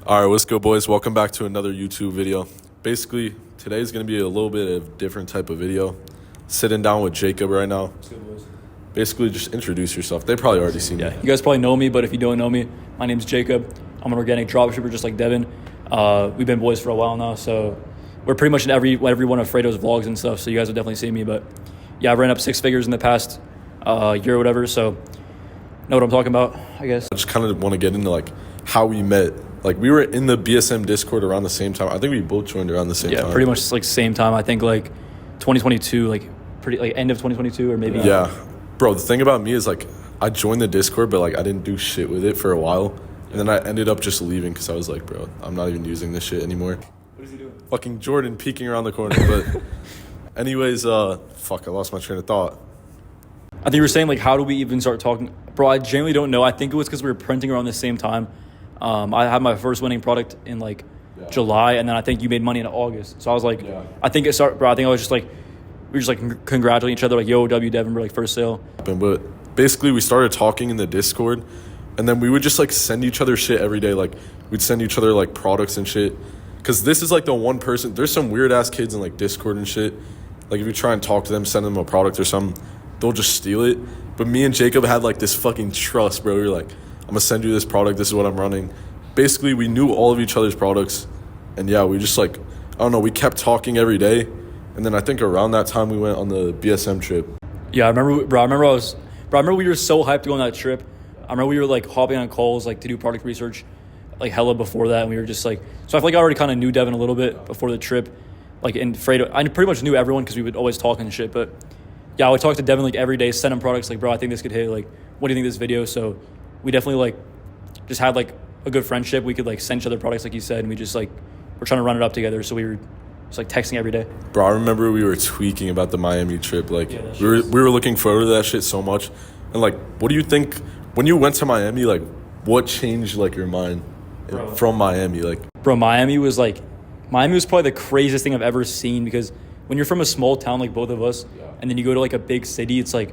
All right, what's good, boys? Welcome back to another YouTube video. Basically, today's going to be a little bit of a different type of video. Sitting down with Jacob right now. What's good, boys? Basically, just introduce yourself. They probably already seen Yeah, me. you guys probably know me, but if you don't know me, my name's Jacob. I'm an organic dropshipper just like Devin. We've been boys for a while now, so we're pretty much in every one of Fredo's vlogs and stuff, so you guys will definitely see me. But yeah, I've ran up 6 figures in the past year or whatever, so know what I'm talking about, I guess. I just kind of want to get into, like, how we met. Like, we were in the BSM Discord around the same time. I think we both joined around the same time. Yeah, pretty much like same time. I think like 2022, like end of 2022 or maybe. Yeah. Bro, the thing about me is, like, I joined the Discord, but, like, I didn't do shit with it for a while. And then I ended up just leaving because I was like, bro, I'm not even using this shit anymore. What is he doing? Fucking Jordan peeking around the corner. But anyways, fuck, I lost my train of thought. I think you were saying, like, how do we even start talking? Bro, I genuinely don't know. I think it was because we were printing around the same time. I had my first winning product in, like, July, and then I think you made money in August. So I was like, I think it started, bro, I think I was just, like, we were just, like, congratulating each other, like, yo, W Devin, we're, like, first sale. But basically, we started talking in the Discord, and then we would just, like, send each other shit every day. Like, we'd send each other, like, products and shit. Because this is, like, the one person, there's some weird-ass kids in, like, Discord and shit. Like, if you try and talk to them, send them a product or something, they'll just steal it. But me and Jacob had, like, this fucking trust, bro. We were like, I'm going to send you this product. This is what I'm running. Basically, we knew all of each other's products. And, yeah, we just, like, I don't know, we kept talking every day. And then I think around that time, we went on the BSM trip. Yeah, I remember we were so hyped to go on that trip. I remember we were, like, hopping on calls, like, to do product research, like, hella before that. And we were just, like, so I feel like I already kind of knew Devin a little bit before the trip. Like, and Fredo, I pretty much knew everyone because we would always talk and shit. But, yeah, I would talk to Devin, like, every day, send him products, like, bro, I think this could hit. Like, what do you think of this video? So we definitely, like, just had, like, a good friendship. We could, like, send each other products, like you said, and we just, like, we're trying to run it up together. So we were just, like, texting every day. Bro, I remember we were tweaking about the Miami trip. Like, Yeah, we were looking forward to that shit so much. And, like, what do you think, when you went to Miami, like, what changed, like, your mind from Miami? Like, Bro, Miami was probably the craziest thing I've ever seen, because when you're from a small town like both of us, and then you go to, like, a big city, it's like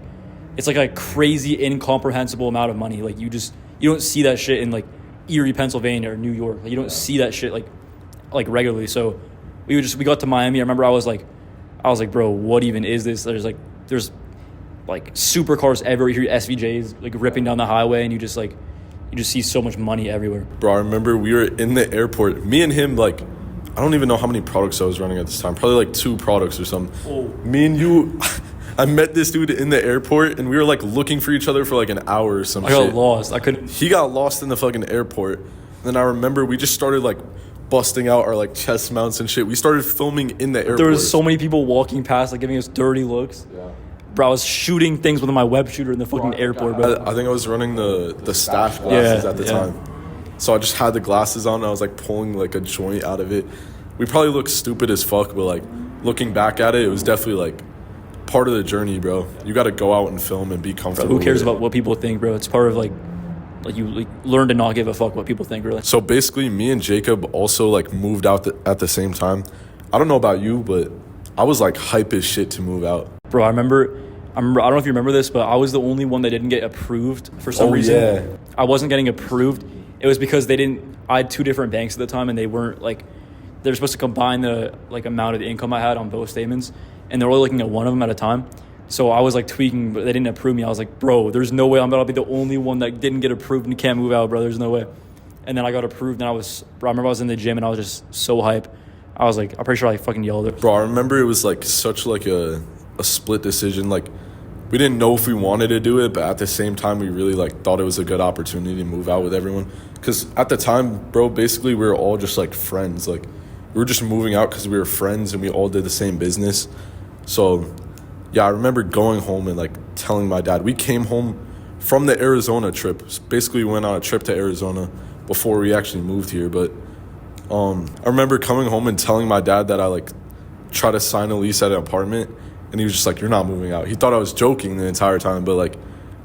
a crazy, incomprehensible amount of money. Like, you don't see that shit in, like, Erie, Pennsylvania or New York. Like, you don't see that shit like regularly. So we got to Miami. I remember I was like, bro, what even is this? There's supercars everywhere. You hear SVJs, like, ripping down the highway, and you just see so much money everywhere. bro, I remember we were in the airport. Me and him, like, I don't even know how many products I was running at this time. Probably, like, 2 products or something. Oh. Me and you, I met this dude in the airport, and we were, like, looking for each other for, like, an hour or some shit. I got lost. He got lost in the fucking airport. Then I remember we just started, like, busting out our, like, chest mounts and shit. We started filming in the airport. There was so many people walking past, like, giving us dirty looks. Yeah. Bro, I was shooting things with my web shooter in the fucking airport, bro. I think I was running the stash glasses at the time. So I just had the glasses on, and I was, like, pulling, like, a joint out of it. We probably looked stupid as fuck, but, like, looking back at it, it was definitely, like, part of the journey, bro. You got to go out and film and be comfortable. Bro, who cares about what people think, bro? It's part of, like you learn to not give a fuck what people think, really. So basically, me and Jacob also, like, moved out at the same time. I don't know about you, but I was, like, hype as shit to move out. Bro, I remember, I don't know if you remember this, but I was the only one that didn't get approved for some reason. Yeah. I wasn't getting approved. It was because I had 2 different banks at the time, and they weren't, like, they were supposed to combine the, like, amount of the income I had on both statements, and they were only looking at one of them at a time. So I was, like, tweaking, but they didn't approve me. I was like, bro, there's no way I'm going to be the only one that didn't get approved and can't move out, bro. There's no way. And then I got approved, and I remember I was in the gym, and I was just so hype. I was like, I'm pretty sure I fucking yelled it. Bro, I remember it was, like, such, like, a split decision. Like, we didn't know if we wanted to do it, but at the same time, we really, like, thought it was a good opportunity to move out with everyone. Because at the time, bro, basically, we were all just, like, friends. Like, we were just moving out because we were friends, and we all did the same business. So, yeah, I remember going home and, like, telling my dad. We came home from the Arizona trip. Basically, we went on a trip to Arizona before we actually moved here. But I remember coming home and telling my dad that I, like, tried to sign a lease at an apartment. And he was just like, you're not moving out. He thought I was joking the entire time. But, like,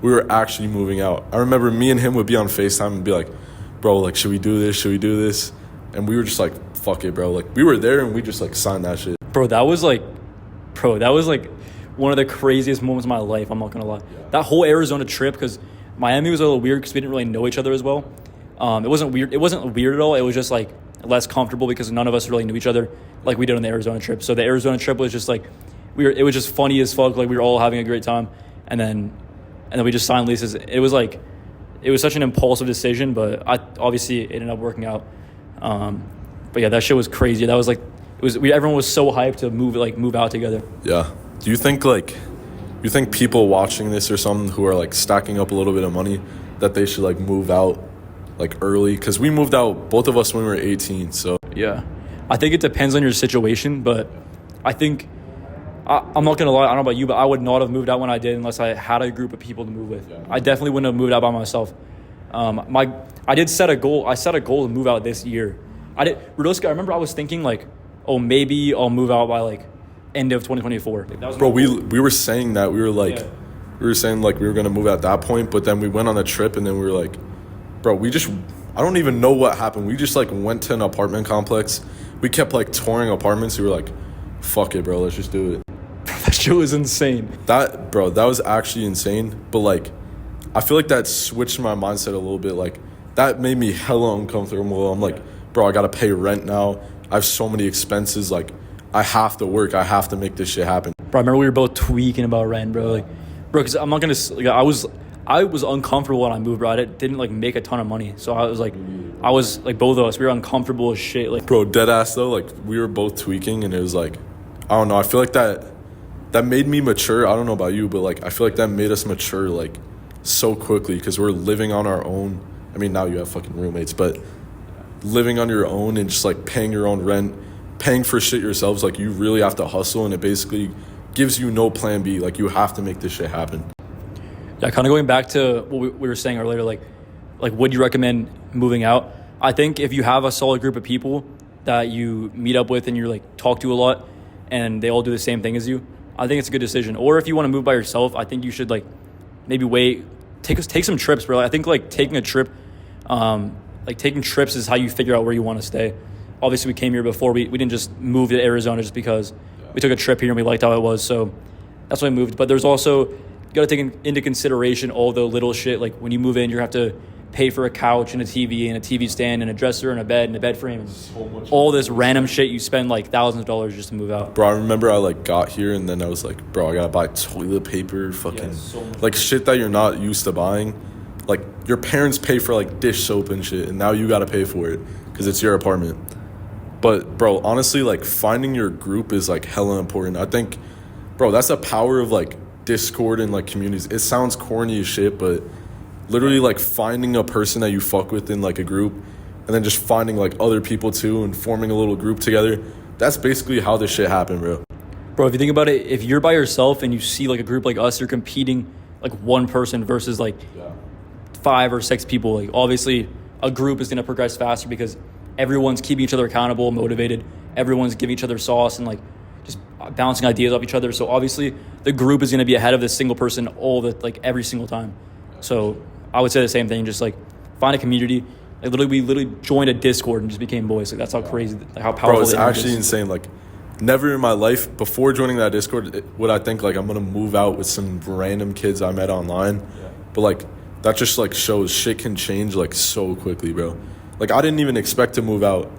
we were actually moving out. I remember me and him would be on FaceTime and be like, bro, like, should we do this? Should we do this? And we were just like, fuck it, bro. Like, we were there and we just, like, signed that shit. Bro, that was like one of the craziest moments of my life, I'm not going to lie. That whole Arizona trip, because Miami was a little weird because we didn't really know each other as well. It wasn't weird. It wasn't weird at all. It was just like less comfortable because none of us really knew each other like we did on the Arizona trip. So the Arizona trip was just like it was just funny as fuck. Like we were all having a great time, and then we just signed leases. It was such an impulsive decision, but obviously it ended up working out. But yeah, that shit was crazy. That was like everyone was so hyped to move out together. Yeah. Do you think people watching this or something who are like stacking up a little bit of money that they should like move out like early? Because we moved out, both of us, when we were 18. So yeah, I think it depends on your situation, but I think I'm not gonna lie. I don't know about you, but I would not have moved out when I did unless I had a group of people to move with. Yeah. I definitely wouldn't have moved out by myself. I did set a goal. I set a goal to move out this year. I remember I was thinking like, oh, maybe I'll move out by like end of 2024. Bro, we were saying that. We were like, yeah. We were saying like we were gonna move at that point, but then we went on a trip and then we were like, bro, I don't even know what happened. We just like went to an apartment complex. We kept like touring apartments. We were like, fuck it, bro, let's just do it. That shit was insane. That was actually insane. But like, I feel like that switched my mindset a little bit. Like that made me hella uncomfortable. I'm like, bro, I gotta pay rent now. I have so many expenses. Like, I have to work. I have to make this shit happen. Bro, I remember we were both tweaking about rent, bro. Like, bro, because I'm not gonna. Like, I was uncomfortable when I moved, bro. I didn't like make a ton of money, so I was like both of us. We were uncomfortable as shit. Like, bro, dead ass though. Like, we were both tweaking, and it was like, I don't know. I feel like that made me mature. I don't know about you, but like, I feel like that made us mature like so quickly because we're living on our own. I mean, now you have fucking roommates, but living on your own and just like paying your own rent, paying for shit yourselves, like you really have to hustle, and it basically gives you no plan B. Like, you have to make this shit happen. Yeah, kind of going back to what we were saying earlier, like would you recommend moving out? I think if you have a solid group of people that you meet up with and you like talk to a lot and they all do the same thing as you, I think it's a good decision. Or if you want to move by yourself, I think you should like maybe take some trips, bro. I think like taking a trip, taking trips is how you figure out where you want to stay. Obviously, we came here before. We didn't just move to Arizona just because we took a trip here and we liked how it was. So that's why I moved. But there's also, you got to take into consideration all the little shit. Like when you move in, you have to pay for a couch and a TV stand and a dresser and a bed and a bed frame. So all this random shit you spend like thousands of dollars just to move out. Bro, I remember I like got here and then I was like, bro, I got to buy toilet paper, fucking like shit that you're not used to buying. Like your parents pay for like dish soap and shit, and now you got to pay for it because it's your apartment. But bro, honestly, like finding your group is like hella important. I think, bro, that's the power of like Discord and like communities. It sounds corny as shit, but literally like finding a person that you fuck with in like a group and then just finding like other people too and forming a little group together. That's basically how this shit happened, bro. Bro, if you think about it, if you're by yourself and you see like a group like us, you're competing like one person versus like 5 or 6 people. Like obviously a group is going to progress faster because everyone's keeping each other accountable, motivated. Everyone's giving each other sauce and like just bouncing ideas off each other. So obviously the group is going to be ahead of this single person every single time. So I would say the same thing. Just like find a community. Like we literally joined a Discord and just became boys. Like that's how crazy, like how powerful. Bro, it's actually insane. Like never in my life before joining that Discord would I think like I'm gonna move out with some random kids I met online. Yeah. But like that just like shows shit can change like so quickly, bro. Like I didn't even expect to move out.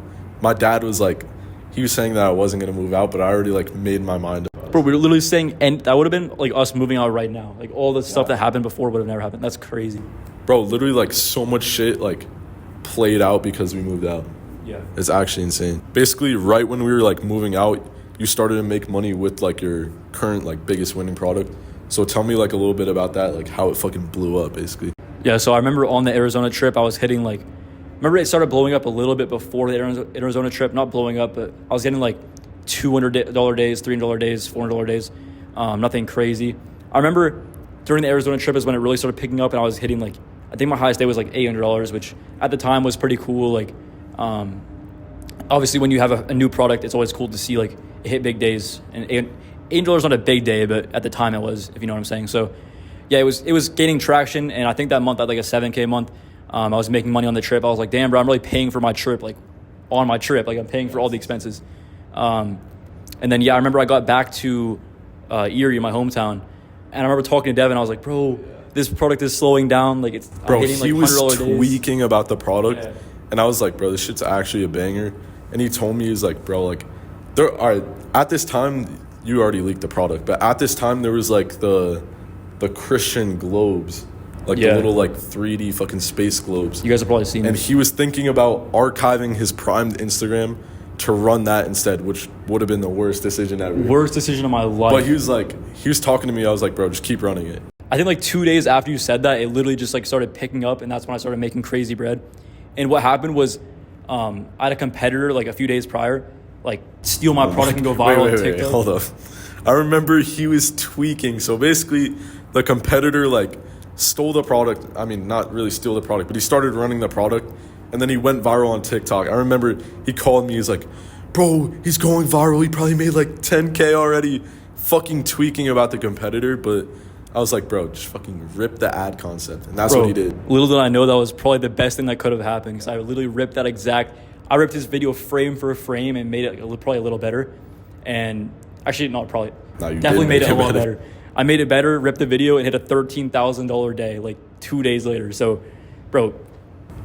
My dad was like, he was saying that I wasn't gonna move out, but I already like made my mind up. Bro, we were literally saying, and that would have been like us moving out right now. Like all the stuff that happened before would have never happened. That's crazy. Bro, literally like so much shit like played out because we moved out. Yeah. It's actually insane. Basically, right when we were like moving out, you started to make money with like your current like biggest winning product. So tell me like a little bit about that, like how it fucking blew up basically. Yeah, so I remember on the Arizona trip, I was hitting like, remember it started blowing up a little bit before the Arizona trip, not blowing up, but I was getting like $200 days, $300 days, $400 days, nothing crazy. I remember during the Arizona trip is when it really started picking up and I was hitting like, I think my highest day was like $800, which at the time was pretty cool. Like, obviously when you have a new product, it's always cool to see like it hit big days, and $8 not a big day, but at the time it was, if you know what I'm saying. So yeah, it was gaining traction. And I think that month I had like a 7K month. I was making money on the trip. I was like, damn, bro, I'm really paying for my trip, like on my trip. Like I'm paying for all the expenses. And then, yeah, I remember I got back to Erie, my hometown. And I remember talking to Devin. I was like, bro, this product is slowing down. Like, I'm Bro, hitting, he like, was $100 days. tweaking about the product, Yeah. and I was like, bro, this shit's actually a banger. And he told me, he's like, bro, like, all right, at this time, you already leaked the product, but at this time, there was, like, the Christian globes, like, the little, like, 3D fucking space globes. You guys have probably seen And this. he was thinking about archiving his primed Instagram to run that instead, which would have been the worst decision ever. Worst decision of my life. But he was talking to me, I was like, bro, just keep running it. I think like 2 days after you said that, it literally just like started picking up, and that's when I started making crazy bread. And what happened was, I had a competitor like a few days prior, like steal my product and go viral on TikTok. Hold up. I remember he was tweaking. So basically, the competitor like stole the product. I mean, not really steal the product, but he started running the product, and then he went viral on TikTok. I remember he called me. He's like, bro, he's going viral. He probably made like 10K already, fucking tweaking about the competitor. But I was like, bro, just fucking rip the ad concept. And that's what he did. Little did I know that was probably the best thing that could have happened, because I literally ripped I ripped his video frame for frame and made it probably a little better. And actually, not probably. No, you definitely did made make it a it lot better. better. I made it better, ripped the video, and hit a $13,000 day like 2 days later. So, bro,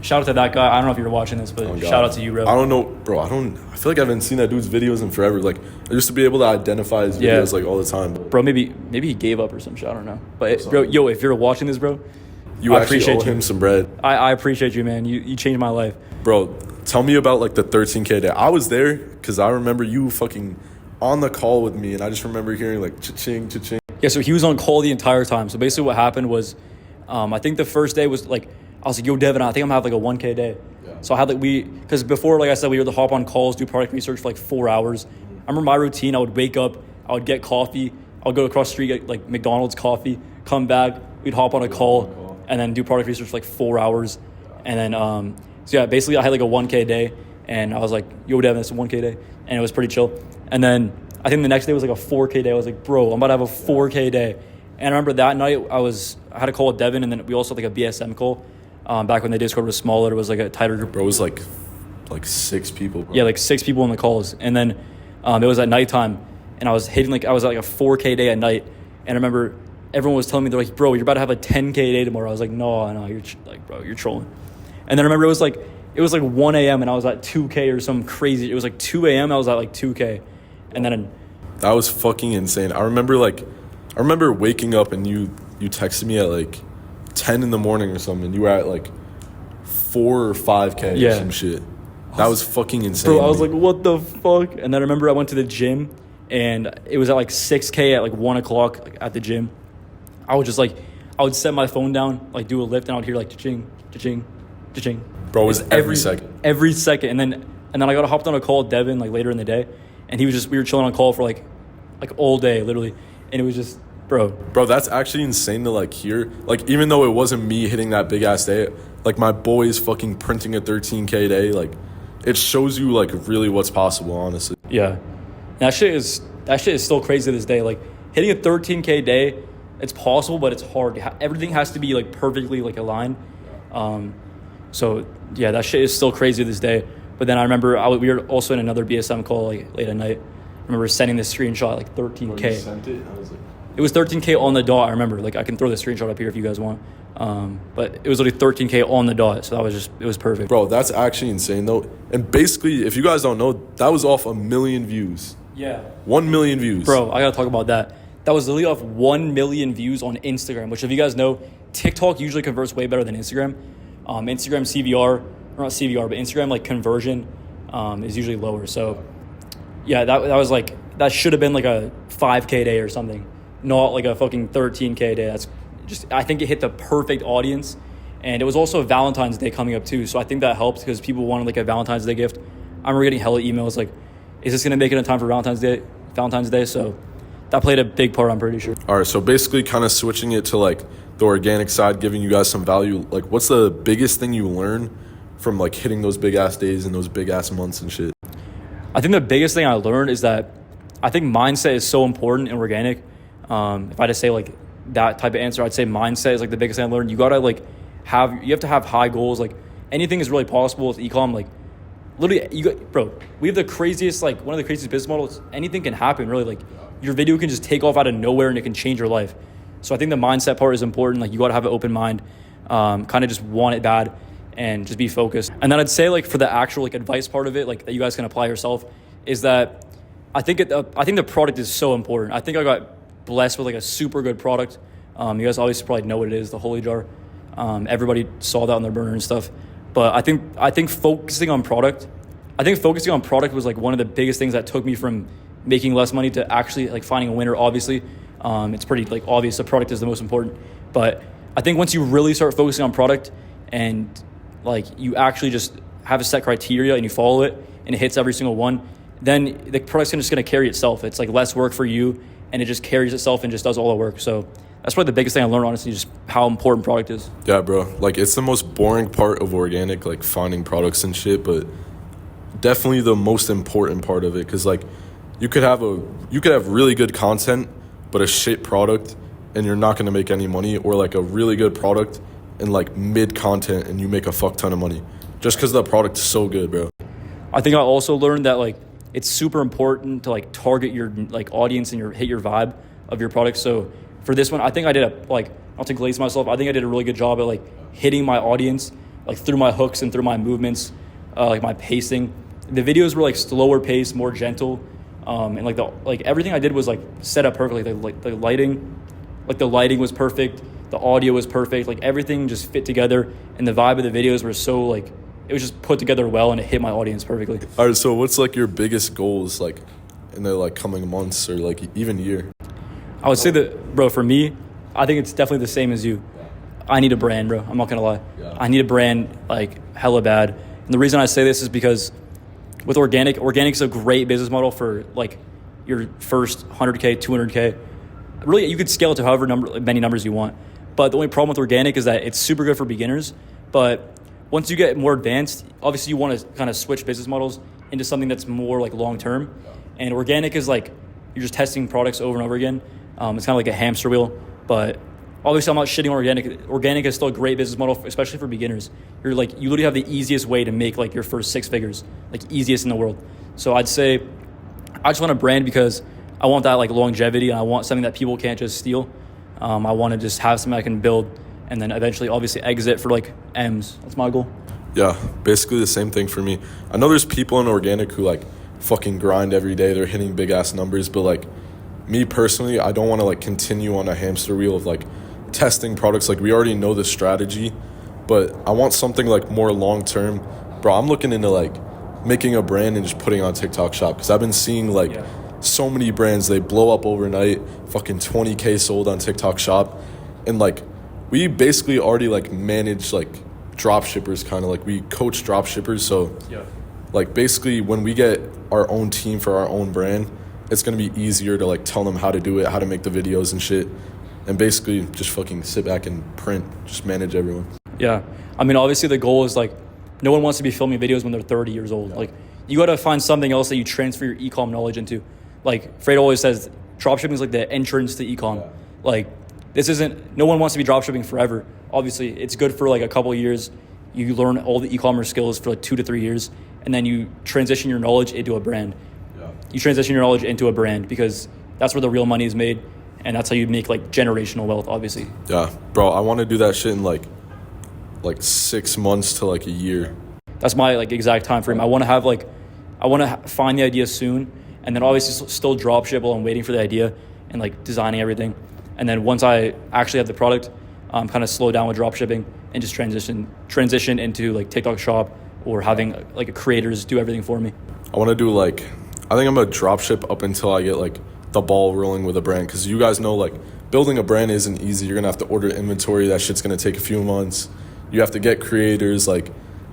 shout out to that guy. I don't know if you're watching this, but shout out to you, bro. I don't know, bro. I feel like I haven't seen that dude's videos in forever. Like, I used to be able to identify his videos like all the time. Bro, maybe he gave up or some shit. I don't know. But bro, yo, if you're watching this, bro, You I actually appreciate owe him some bread. I appreciate you, man. You changed my life. Bro, tell me about like the 13K day. I was there because I remember you fucking on the call with me, and I just remember hearing like cha-ching, cha-ching. Yeah, so he was on call the entire time. So basically what happened was, I think the first day was like, I was like, yo, Devin, I think I'm gonna have like a 1K day. Yeah. So I had like, because before, like I said, we would hop on calls, do product research for like 4 hours. I remember my routine, I would wake up, I would get coffee, I would go across the street, get like McDonald's coffee, come back, we'd hop on a call, and then do product research for like 4 hours. And then, so yeah, basically I had like a 1K day, and I was like, yo, Devin, it's a 1K day. And it was pretty chill. And then I think the next day was like a 4K day. I was like, bro, I'm about to have a 4K day. And I remember that night I had a call with Devin, and then we also had like a BSM call. Back when the Discord was smaller, it was like a tighter group. Bro, it was like 6 people, bro. Yeah, like 6 people in the calls. And then it was at nighttime, and I was at like a 4K day at night. And I remember everyone was telling me, they're like, bro, you're about to have a 10K day tomorrow. I was like, no, you're like, bro, you're trolling. And then I remember it was like 1 a.m. and I was at 2K or some crazy. It was like 2 a.m. I was at like 2K. And then that was fucking insane. I remember waking up and you texted me at like 10 in the morning or something. You were at like 4 or 5K or some shit. That was fucking insane. Bro, I was like, what the fuck? And then I remember I went to the gym, and it was at like 6K at like 1 o'clock like, at the gym. I would set my phone down, like do a lift, and I would hear like cha-ching, cha-ching, cha-ching. Bro, it was every second. Every second. And then I got hopped on a call with Devin like later in the day, and we were chilling on call for like all day, literally. And it was just, bro, that's actually insane to like hear. Like, even though it wasn't me hitting that big ass day, like my boys fucking printing a 13K day, like it shows you like really what's possible, honestly. Yeah. That shit is still crazy to this day. Like hitting a 13K day, it's possible, but it's hard. Everything has to be like perfectly like aligned. So yeah, that shit is still crazy to this day. But then I remember we were also in another BSM call like late at night. I remember sending this screenshot like 13K. Oh, you sent it? I was like, it was 13K on the dot. I remember, like I can throw the screenshot up here if you guys want. But it was literally 13K on the dot. So it was perfect. bro, that's actually insane though. And basically, if you guys don't know, that was off 1 million views. Yeah. 1 million views. Bro, I gotta talk about that. That was literally off 1 million views on Instagram, which if you guys know, TikTok usually converts way better than Instagram. Instagram CVR, or not CVR, but Instagram like conversion is usually lower. So yeah, that was like, that should have been like a 5K day or something, not like a fucking 13K day. That's just, I think it hit the perfect audience. And it was also Valentine's Day coming up too. So I think that helped because people wanted like a Valentine's Day gift. I remember getting hella emails like, is this gonna make it in time for Valentine's Day? So that played a big part, I'm pretty sure. All right, so basically kind of switching it to like the organic side, giving you guys some value. Like, what's the biggest thing you learn from like hitting those big ass days and those big ass months and shit? I think the biggest thing I learned is that I think mindset is so important in organic. If I had to say like that type of answer, I'd say mindset is like the biggest thing I learned. You gotta like you have to have high goals. Like anything is really possible with e-com. Like literally, we have the craziest, like one of the craziest business models. Anything can happen, really. Like your video can just take off out of nowhere and it can change your life. So I think the mindset part is important. Like, you got to have an open mind, kind of just want it bad and just be focused. And then I'd say, like, for the actual like advice part of it, like that you guys can apply yourself, is that I think the product is so important. I think I got blessed with like a super good product. You guys obviously probably know what it is, the Holy Jar. Everybody saw that on their burner and stuff. But I think focusing on product was like one of the biggest things that took me from making less money to actually like finding a winner. Obviously, it's pretty like obvious the product is the most important. But I think once you really start focusing on product and like you actually just have a set criteria and you follow it and it hits every single one, then the product's just going to carry itself. It's like less work for you and it just carries itself and just does all the work. So that's probably the biggest thing I learned, honestly, just how important product is. Yeah, bro. Like, it's the most boring part of organic, like finding products and shit, but definitely the most important part of it. Because like you could have really good content, but a shit product, and you're not going to make any money, or like a really good product and like mid content, and you make a fuck ton of money just because the product is so good, bro. I think I also learned that like it's super important to like target your like audience and hit your vibe of your product. So for this one, I think I did not to glaze myself, I think I did a really good job at like hitting my audience, like through my hooks and through my movements, like my pacing. The videos were like slower pace, more gentle, and like everything I did was like set up perfectly. Like the lighting was perfect, the audio was perfect, like everything just fit together, and the vibe of the videos were so like it was just put together well, and it hit my audience perfectly. All right, so what's like your biggest goals like in the like coming months or like even year? I would say that, bro, for me, I think it's definitely the same as you. I need a brand, bro. I'm not gonna lie. Yeah. I need a brand like hella bad. And the reason I say this is because with organic is a great business model for like your first 100K, 200K. Really, you could scale it to however many numbers you want. But the only problem with organic is that it's super good for beginners. But once you get more advanced, obviously you want to kind of switch business models into something that's more like long term. And organic is like you're just testing products over and over again. It's kind of like a hamster wheel. But obviously, I'm not shitting on organic. Organic is still a great business model, especially for beginners. You literally have the easiest way to make like your first 6 figures, like easiest in the world. So I'd say I just want a brand because I want that like longevity, and I want something that people can't just steal. I want to just have something I can build, and then eventually, obviously, exit for like M's. That's my goal. Yeah, basically the same thing for me. I know there's people in organic who like fucking grind every day. They're hitting big ass numbers, but like me personally, I don't want to like continue on a hamster wheel of like testing products. Like, we already know the strategy, but I want something like more long term. Bro, I'm looking into like making a brand and just putting on TikTok Shop, because I've been seeing like so many brands, they blow up overnight, fucking 20K sold on TikTok Shop. And like we basically already like manage like drop shippers, kind of like we coach drop shippers. So like basically when we get our own team for our own brand, it's going to be easier to like tell them how to do it, how to make the videos and shit. And basically just fucking sit back and print, just manage everyone. Yeah. I mean, obviously the goal is like, no one wants to be filming videos when they're 30 years old. Like, you got to find something else that you transfer your e-com knowledge into. Like, Fred always says, dropshipping is like the entrance to e-com. Like, no one wants to be dropshipping forever. Obviously, it's good for like a couple of years. You learn all the e-commerce skills for like 2 to 3 years, and then you transition your knowledge into a brand. You transition your knowledge into a brand because that's where the real money is made. And that's how you make like generational wealth, obviously. Yeah, bro, I want to do that shit in like 6 months to like a year. That's my like exact time frame. I want to find the idea soon, and then obviously still drop ship while I'm waiting for the idea and like designing everything. And then once I actually have the product, kind of slow down with drop shipping and just transition into like TikTok Shop or having like creators do everything for me. I want to do I think I'm gonna drop ship up until I get like the ball rolling with a brand, because you guys know like building a brand isn't easy. You're gonna have to order inventory. That shit's gonna take a few months. You have to get creators. Like,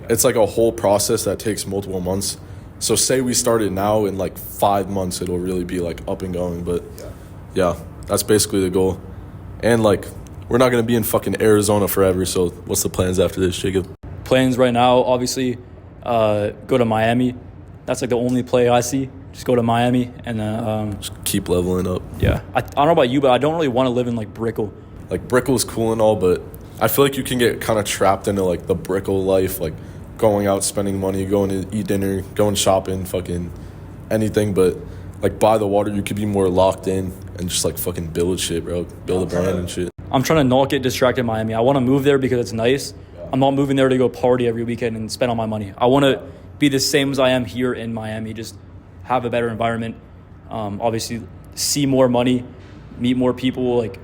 it's like a whole process that takes multiple months. So say we started now, in like 5 months it'll really be like up and going. But yeah, that's basically the goal. And like, we're not gonna be in fucking Arizona forever. So what's the plans after this, Jacob? Plans right now, obviously, go to Miami. That's like the only play I see. Just go to Miami and then just keep leveling up. Yeah, I don't know about you, but I don't really want to live in like Brickell. Like, Brickell's cool and all, but I feel like you can get kind of trapped into like the Brickell life, like going out, spending money, going to eat dinner, going shopping, fucking anything. But like by the water, you could be more locked in and just like fucking build shit, bro. Build a brand and shit. I'm trying to not get distracted in Miami. I want to move there because it's nice. I'm not moving there to go party every weekend and spend all my money. I want to be the same as I am here in Miami, just have a better environment, obviously see more money, meet more people, like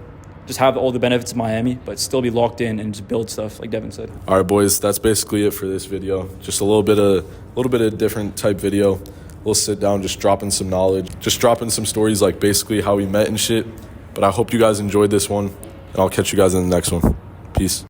just have all the benefits of Miami, but still be locked in and just build stuff like Devin said. All right, boys, that's basically it for this video. Just a little bit of different type video. We'll sit down, just dropping some knowledge, just dropping some stories, like basically how we met and shit. But I hope you guys enjoyed this one, and I'll catch you guys in the next one. Peace.